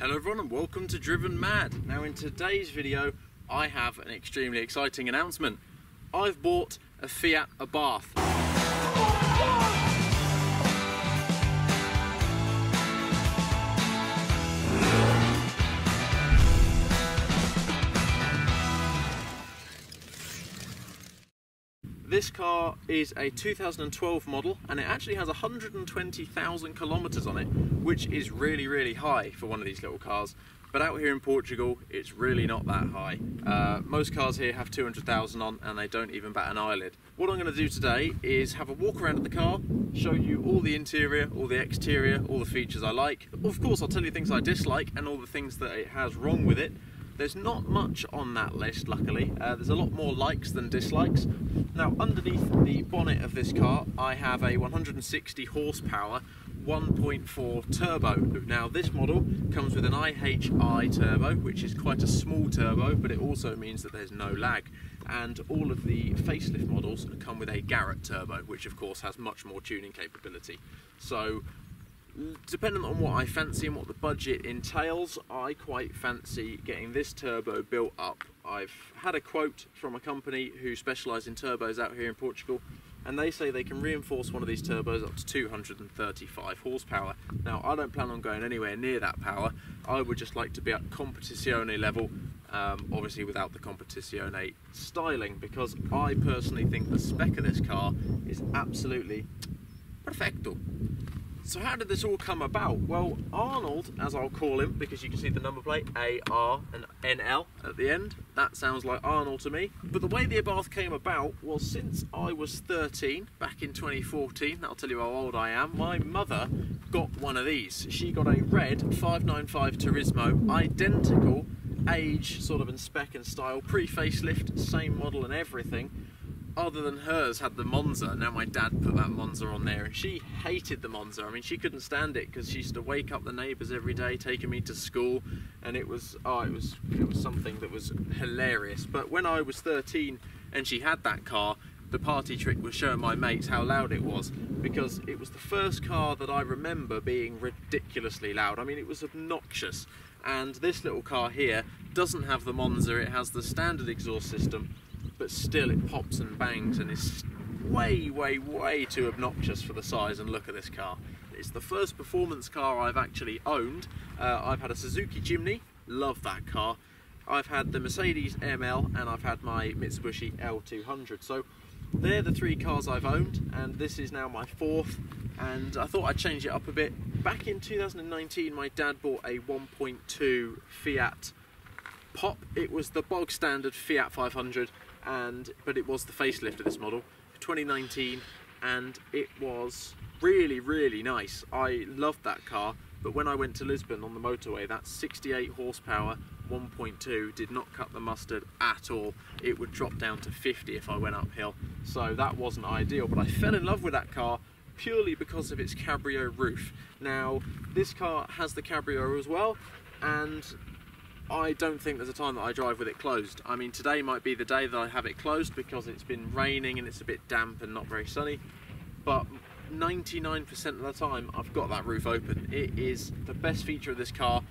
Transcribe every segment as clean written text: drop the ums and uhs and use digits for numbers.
Hello everyone and welcome to Drivenmad. Now in today's video I have an extremely exciting announcement. I've bought a Fiat Abarth. This car is a 2012 model and it actually has 120,000 kilometres on it, which is really high for one of these little cars. But out here in Portugal, it's really not that high. Most cars here have 200,000 on and they don't even bat an eyelid. What I'm going to do today is have a walk around of the car, show you all the interior, all the exterior, all the features I like. Of course, I'll tell you things I dislike and all the things that it has wrong with it. There's not much on that list, luckily. There's a lot more likes than dislikes. Now, underneath the bonnet of this car, I have a 160 horsepower 1.4 turbo. Now, this model comes with an IHI turbo, which is quite a small turbo, but it also means that there's no lag. And all of the facelift models come with a Garrett turbo, which of course has much more tuning capability. So, depending on what I fancy and what the budget entails, I quite fancy getting this turbo built up. I've had a quote from a company who specialise in turbos out here in Portugal, and they say they can reinforce one of these turbos up to 235 horsepower. Now, I don't plan on going anywhere near that power. I would just like to be at competizione level, obviously without the competizione styling, because I personally think the spec of this car is absolutely perfecto. So how did this all come about? Well, Arnold, as I'll call him, because you can see the number plate, AR and NL at the end, that sounds like Arnold to me. But the way the Abarth came about was since I was 13, back in 2014, that'll tell you how old I am, my mother got one of these. She got a red 595 Turismo, identical age, sort of in spec and style, pre-facelift, same model and everything. Other than hers had the Monza. Now my dad put that Monza on there and she hated the Monza. I mean, she couldn't stand it because she used to wake up the neighbours every day taking me to school, and it was something that was hilarious. But when I was 13 and she had that car, the party trick was showing my mates how loud it was, because it was the first car that I remember being ridiculously loud. I mean, it was obnoxious. And this little car here doesn't have the Monza, it has the standard exhaust system, but still it pops and bangs and is way too obnoxious for the size and look of this car. It's the first performance car I've actually owned. I've had a Suzuki Jimny, love that car. I've had the Mercedes ML and I've had my Mitsubishi L200. So they're the three cars I've owned, and this is now my fourth, and I thought I'd change it up a bit. Back in 2019 my dad bought a 1.2 Fiat Pop. It was the bog standard Fiat 500, but it was the facelift of this model, 2019, and it was really nice. I loved that car, but when I went to Lisbon on the motorway, that 68 horsepower 1.2 did not cut the mustard at all. It would drop down to 50 if I went uphill, so that wasn't ideal. But I fell in love with that car purely because of its cabrio roof. Now, this car has the cabrio as well, and I don't think there's a time that I drive with it closed. I mean, today might be the day that I have it closed because it's been raining and it's a bit damp and not very sunny, but 99% of the time I've got that roof open. It is the best feature of this car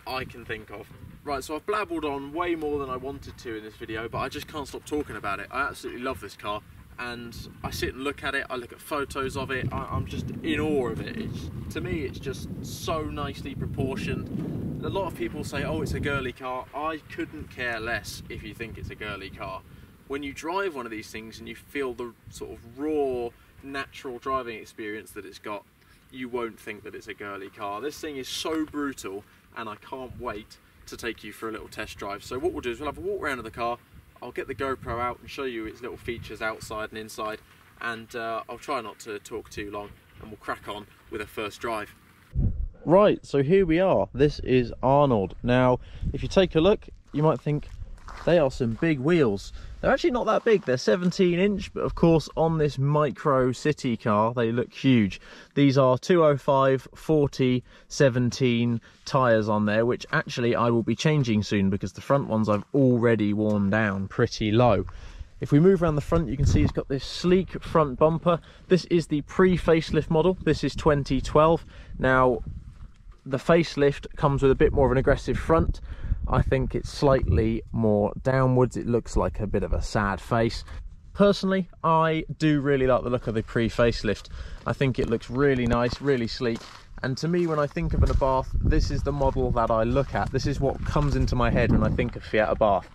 I can think of. Right, so I've blabbled on way more than I wanted to in this video, but I just can't stop talking about it. I absolutely love this car, and I sit and look at it, I look at photos of it, I'm just in awe of it. To me, it's just so nicely proportioned. A lot of people say, oh, it's a girly car. I couldn't care less if you think it's a girly car. When you drive one of these things and you feel the sort of raw, natural driving experience that it's got, you won't think that it's a girly car. This thing is so brutal, and I can't wait to take you for a little test drive. So what we'll do is we'll have a walk around of the car, I'll get the GoPro out and show you its little features outside and inside, and I'll try not to talk too long, and we'll crack on with a first drive. Right, so here we are. This is Arnold. Now, if you take a look, you might think they are some big wheels. They're actually not that big, they're 17-inch, but of course on this micro city car they look huge. These are 205 40 17 tyres on there, which actually I will be changing soon because the front ones I've already worn down pretty low. If we move around the front, you can see it's got this sleek front bumper. This is the pre-facelift model. This is 2012. Now, the facelift comes with a bit more of an aggressive front. I think it's slightly more downwards. It looks like a bit of a sad face. Personally, I do really like the look of the pre-facelift. I think it looks really nice, really sleek. And to me, when I think of an Abarth, this is the model that I look at. This is what comes into my head when I think of Fiat Abarth.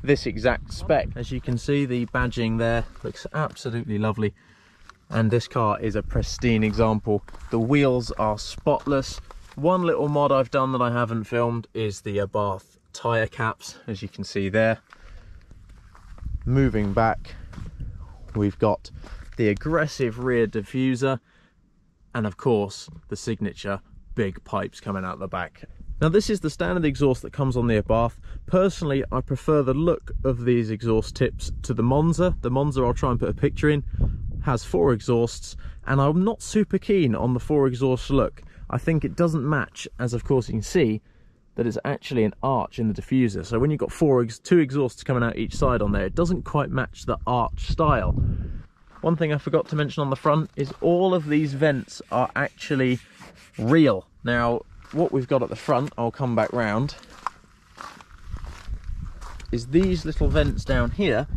This exact spec. As you can see, the badging there looks absolutely lovely. And this car is a pristine example. The wheels are spotless. One little mod I've done that I haven't filmed is the Abarth tyre caps, as you can see there. Moving back, we've got the aggressive rear diffuser, and of course the signature big pipes coming out the back. Now this is the standard exhaust that comes on the Abarth. Personally, I prefer the look of these exhaust tips to the Monza. The Monza, I'll try and put a picture in, has 4 exhausts, and I'm not super keen on the 4 exhaust look. I think it doesn't match, as of course you can see that it's actually an arch in the diffuser. So when you've got 2 exhausts coming out each side on there, it doesn't quite match the arch style. One thing I forgot to mention on the front is all of these vents are actually real. Now, what we've got at the front, I'll come back round, is these little vents down here.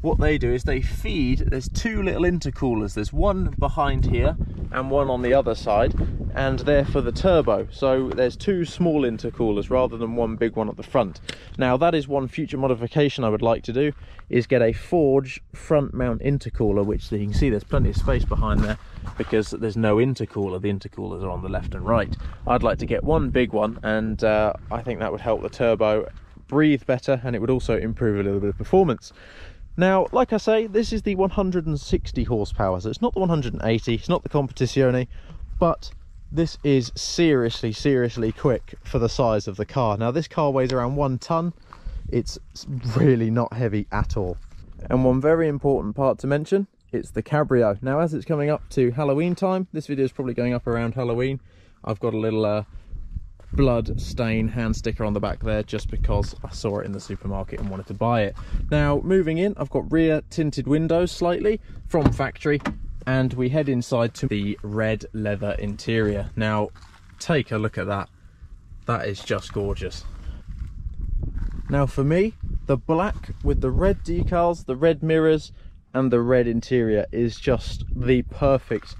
What they do is they feed, there's 2 little intercoolers. There's one behind here and one on the other side, and they're for the turbo. So there's 2 small intercoolers rather than one big one at the front. Now that is one future modification I would like to do, is get a Forge front mount intercooler, which you can see there's plenty of space behind there because there's no intercooler. The intercoolers are on the left and right. I'd like to get one big one, and I think that would help the turbo breathe better, and it would also improve a little bit of performance. Now, like I say, this is the 160 horsepower, so it's not the 180, it's not the Competizione, but this is seriously quick for the size of the car. Now, this car weighs around 1 ton. It's really not heavy at all. And one very important part to mention, it's the cabrio. Now, as it's coming up to Halloween time, this video is probably going up around Halloween, I've got a little blood stain hand sticker on the back there just because I saw it in the supermarket and wanted to buy it. Now, moving in, I've got rear tinted windows slightly from factory, and we head inside to the red leather interior. Now, take a look at that. That is just gorgeous. Now, for me, the black with the red decals, the red mirrors and the red interior is just the perfect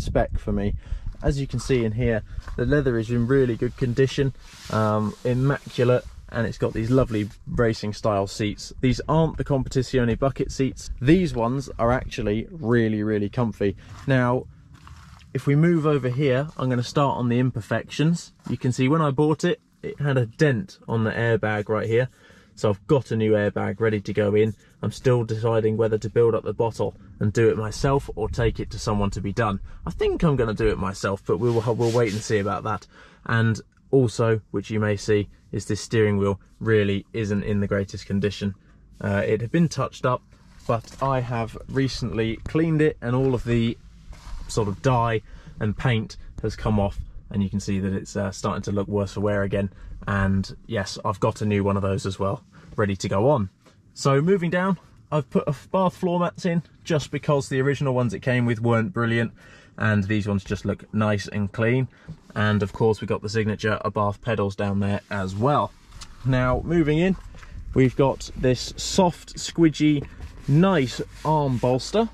spec for me. As you can see in here, the leather is in really good condition, immaculate, and it's got these lovely racing style seats. These aren't the Competizione bucket seats. These ones are actually really comfy. Now, if we move over here, I'm going to start on the imperfections. You can see when I bought it, it had a dent on the airbag right here. So I've got a new airbag ready to go in. I'm still deciding whether to build up the bottle and do it myself or take it to someone to be done. I think I'm going to do it myself, but we'll wait and see about that. And also, which you may see, is this steering wheel really isn't in the greatest condition. It had been touched up, but I have recently cleaned it, and all of the sort of dye and paint has come off, and you can see that it's starting to look worse for wear again. And yes, I've got a new one of those as well, ready to go on. So moving down, I've put a Bath floor mats in just because the original ones it came with weren't brilliant, and these ones just look nice and clean. And of course we've got the signature Abarth pedals down there as well. Now moving in, we've got this soft, squidgy, nice arm bolster.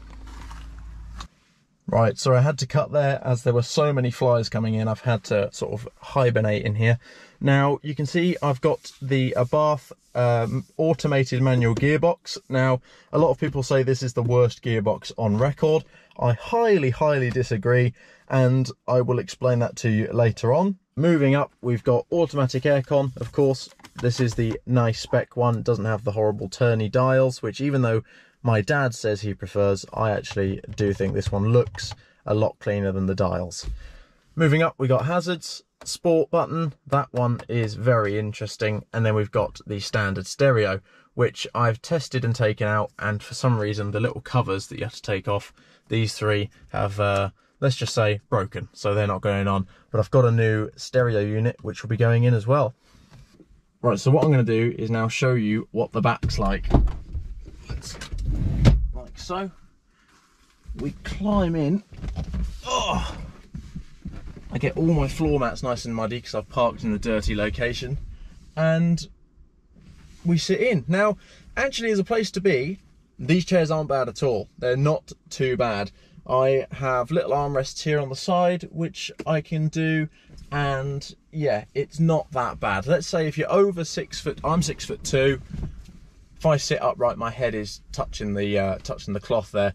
Right, so I had to cut there as there were so many flies coming in. I've had to sort of hibernate in here. Now you can see I've got the Abarth automated manual gearbox. Now, a lot of people say this is the worst gearbox on record. I highly disagree, and I will explain that to you later on. Moving up, we've got automatic aircon. Of course, this is the nice spec one. It doesn't have the horrible turny dials, which even though my dad says he prefers, I actually do think this one looks a lot cleaner than the dials. Moving up, we got hazards, sport button. That one is very interesting. And then we've got the standard stereo, which I've tested and taken out. And for some reason, the little covers that you have to take off, these 3 have, let's just say, broken. So they're not going on. But I've got a new stereo unit, which will be going in as well. Right, so what I'm going to do is now show you what the back's like. Like so. We climb in. Oh, I get all my floor mats nice and muddy because I've parked in a dirty location, and we sit in. Now, actually, as a place to be, these chairs aren't bad at all. They're not too bad. I have little armrests here on the side, which I can do, and yeah, it's not that bad. Let's say if you're over 6 foot, I'm 6'2". If I sit upright, my head is touching the cloth there,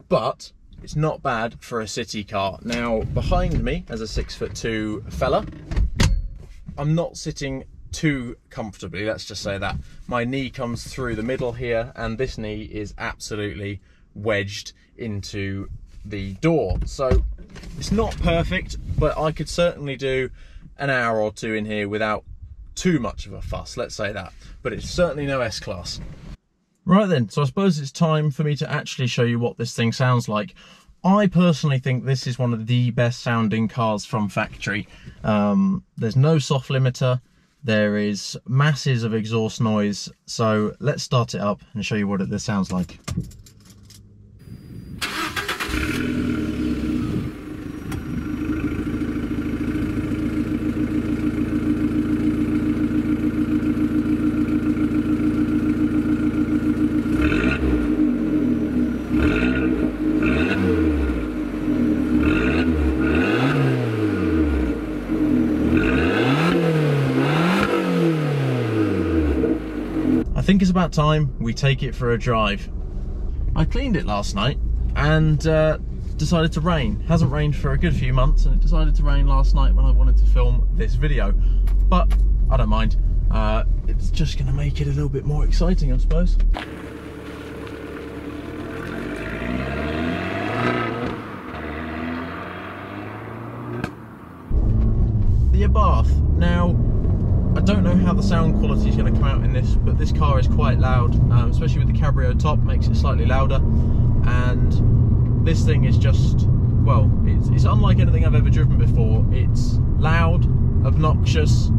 but it's not bad for a city car. Now, behind me, as a 6'2" fella, I'm not sitting too comfortably, let's just say that. My knee comes through the middle here, and this knee is absolutely wedged into the door. So it's not perfect, but I could certainly do an hour or two in here without too much of a fuss, let's say that. But it's certainly no S-Class. Right then, so I suppose it's time for me to actually show you what this thing sounds like. I personally think this is one of the best sounding cars from factory. There's no soft limiter, there is masses of exhaust noise, so let's start it up and show you what this sounds like. I think it's about time we take it for a drive. I cleaned it last night and decided to rain. Hasn't rained for a good few months, and it decided to rain last night when I wanted to film this video. But I don't mind. It's just going to make it a little bit more exciting, I suppose. The Abarth. Now, I don't know how the sound quality is going to come out in this, but this car is quite loud, especially with the cabrio top, makes it slightly louder. And this thing is just, well, it's unlike anything I've ever driven before. It's loud, obnoxious,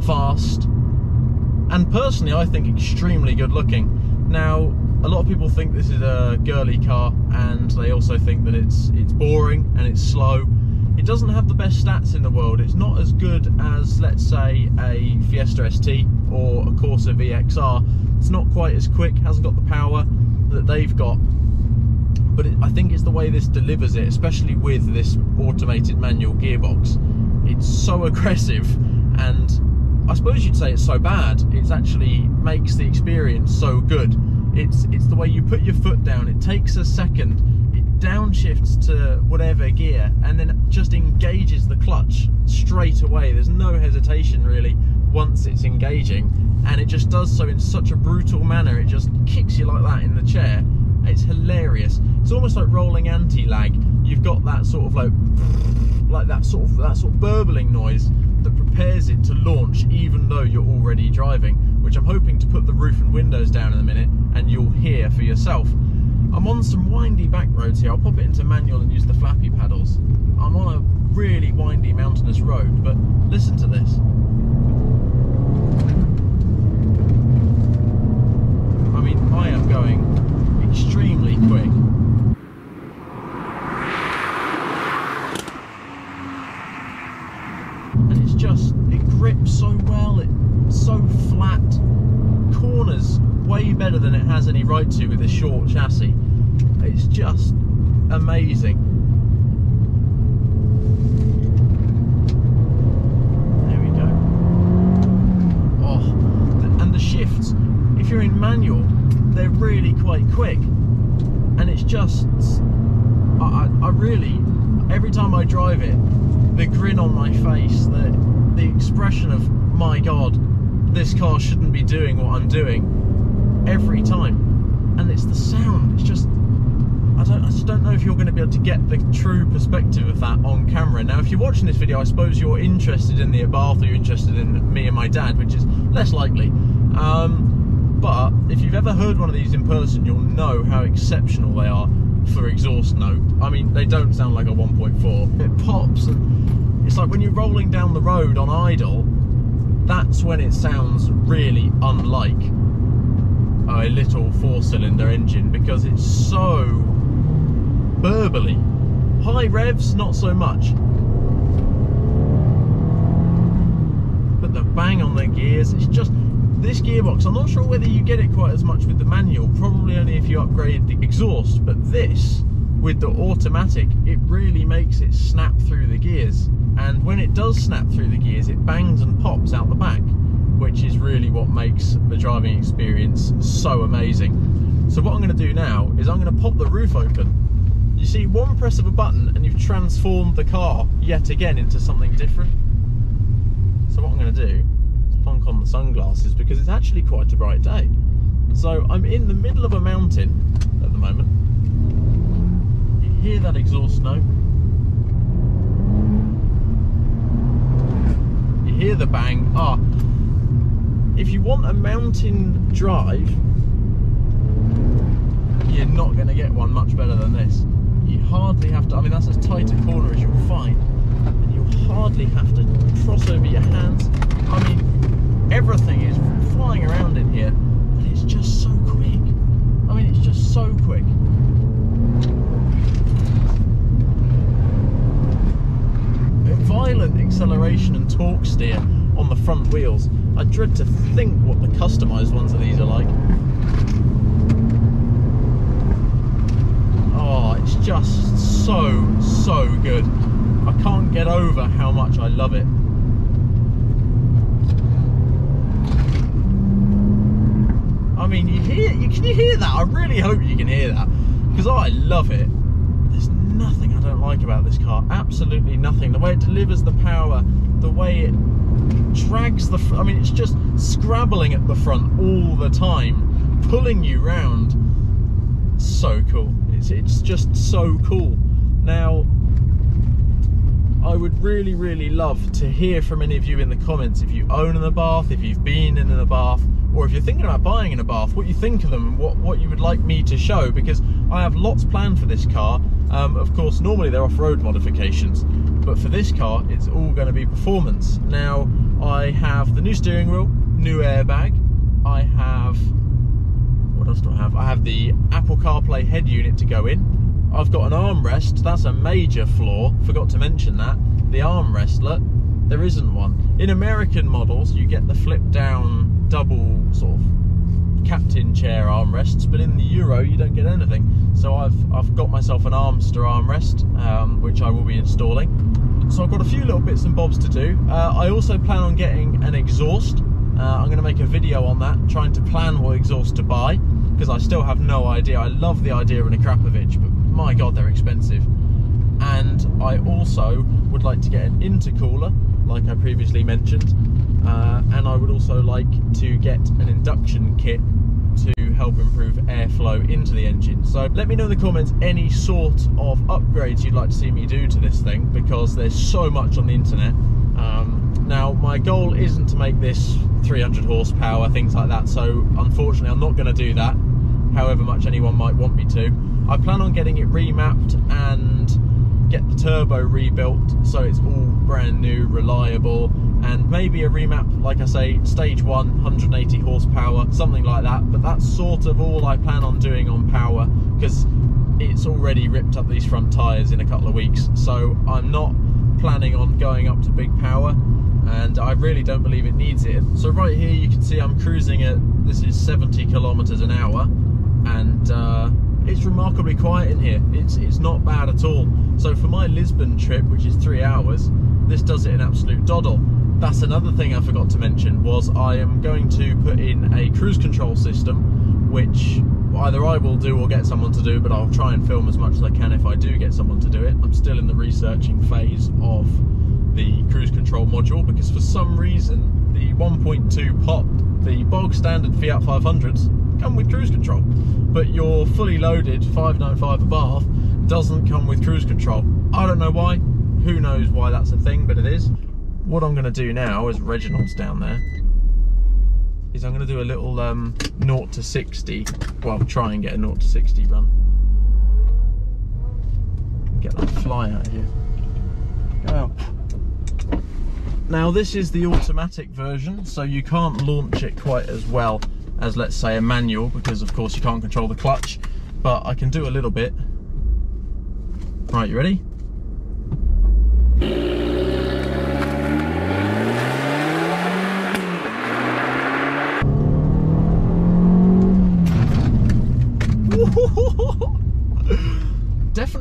fast, and personally I think extremely good looking. Now, a lot of people think this is a girly car, and they also think that it's boring and it's slow. It doesn't have the best stats in the world. It's not as good as, let's say, a Fiesta ST or a Corsa VXR. It's not quite as quick, hasn't got the power that they've got. But I think it's the way this delivers it, especially with this automated manual gearbox. It's so aggressive, and I suppose you'd say it's so bad, it actually makes the experience so good. It's the way you put your foot down, it takes a second, downshifts to whatever gear, and then just engages the clutch straight away. There's no hesitation really once it's engaging, and it just does so in such a brutal manner. It just kicks you like that in the chair. It's hilarious. It's almost like rolling anti-lag. You've got that sort of like that sort of burbling noise that prepares it to launch even though you're already driving, which I'm hoping to put the roof and windows down in a minute and you'll hear for yourself. I'm on some windy back roads here. I'll pop it into manual and use the flappy paddles. I'm on a really windy mountainous road, but listen to this. I mean, I am going extremely quick. And it's just, it grips so well, it's so flat. Corners way better than it has any right to with this short chassis. It's just amazing. There we go. Oh, and the shifts, if you're in manual, they're really quite quick. And it's just, I really, every time I drive it, the grin on my face, the expression of, my God, this car shouldn't be doing what I'm doing, every time. And it's the sound, it's just, I just don't know if you're going to be able to get the true perspective of that on camera. Now, if you're watching this video, I suppose you're interested in the Abarth, or you're interested in me and my dad, which is less likely. But if you've ever heard one of these in person, you'll know how exceptional they are for exhaust note. I mean, they don't sound like a 1.4. It pops, and it's like when you're rolling down the road on idle, that's when it sounds really unlike a little 4-cylinder engine, because it's so burbly. High revs, not so much. bang on the gears. It's just, this gearbox, I'm not sure whether you get it quite as much with the manual, probably only if you upgrade the exhaust, but this, with the automatic, it really makes it snap through the gears. And when it does snap through the gears, it bangs and pops out the back, which is really what makes the driving experience so amazing. So what I'm going to do now is I'm going to pop the roof open. You see, one press of a button and you've transformed the car yet again into something different. So what I'm going to do is plonk on the sunglasses, because it's actually quite a bright day. So I'm in the middle of a mountain at the moment. You hear that exhaust note? You hear the bang. If you want a mountain drive, you're not going to get one much better than this. You hardly have to, I mean, that's as tight a corner as you'll find, and you'll hardly have to cross over your hands. I mean, everything is flying around in here, but it's just so quick. I mean, it's just so quick. Violent acceleration and torque steer on the front wheels. I dread to think what the customised ones of these are like. Oh, it's just so good. I can't get over how much I love it. I mean, can you hear that? I really hope you can hear that, because I love it. There's nothing I don't like about this car, absolutely nothing. The way it delivers the power, the way it drags the I mean, it's just scrabbling at the front all the time, pulling you round. So cool. It's just so cool. Now, I would really love to hear from any of you in the comments if you own an Abarth, if you've been in an Abarth, or if you're thinking about buying an Abarth, what you think of them and what you would like me to show, because I have lots planned for this car. Of course, normally they're off-road modifications, but for this car, it's all going to be performance. Now, I have the new steering wheel, new airbag, I have, what else do I have? I have the Apple CarPlay head unit to go in. I've got an armrest, that's a major flaw, forgot to mention that. The armrest, look, there isn't one. In American models, you get the flip down double sort of captain chair armrests, but in the Euro you don't get anything. So I've got myself an Armster armrest, which I will be installing. So I've got a few little bits and bobs to do. I also plan on getting an exhaust. I'm going to make a video on that, trying to plan what exhaust to buy, because I still have no idea. I love the idea of an Akrapovic, but my god, they're expensive. And I also would like to get an intercooler, like I previously mentioned, and I would also like to get an induction kit to help improve airflow into the engine. So let me know in the comments any sort of upgrades you'd like to see me do to this thing, because there's so much on the internet. Now, my goal isn't to make this 300 horsepower, things like that, so unfortunately I'm not going to do that, however much anyone might want me to. I plan on getting it remapped and get the turbo rebuilt so it's all brand new, reliable, and maybe a remap, like I say, stage 1, 180 horsepower, something like that. But that's sort of all I plan on doing on power, because it's already ripped up these front tyres in a couple of weeks, so I'm not planning on going up to big power, and I really don't believe it needs it. So right here you can see I'm cruising at, this is 70 kilometers an hour, and it's remarkably quiet in here. It's not bad at all. So for my Lisbon trip, which is 3 hours, this does it in absolute doddle. That's another thing I forgot to mention, was I am going to put in a cruise control system, which either I will do or get someone to do, but I'll try and film as much as I can if I do get someone to do it. I'm still in the researching phase of the cruise control module, because for some reason the 1.2 pop, the bog standard Fiat 500s come with cruise control, but your fully loaded 595 Abarth doesn't come with cruise control. I don't know why, who knows why that's a thing, but it is. What I'm going to do now, as Reginald's down there, is I'm going to do a little 0 to 60, well, try and get a 0 to 60 run. Get that fly out of here. Go. Now this is the automatic version, so you can't launch it quite as well as, let's say, a manual, because of course you can't control the clutch, but I can do a little bit. Right, you ready?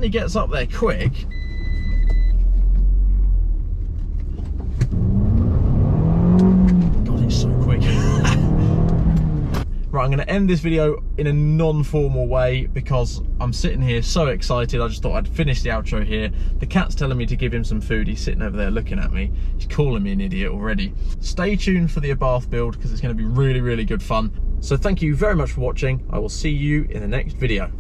certainly gets up there quick. God, it's so quick. Right, I'm going to end this video in a non-formal way because I'm sitting here so excited. I just thought I'd finish the outro here. The cat's telling me to give him some food. He's sitting over there looking at me. He's calling me an idiot already. Stay tuned for the Abarth build because it's going to be really, really good fun. So thank you very much for watching. I will see you in the next video.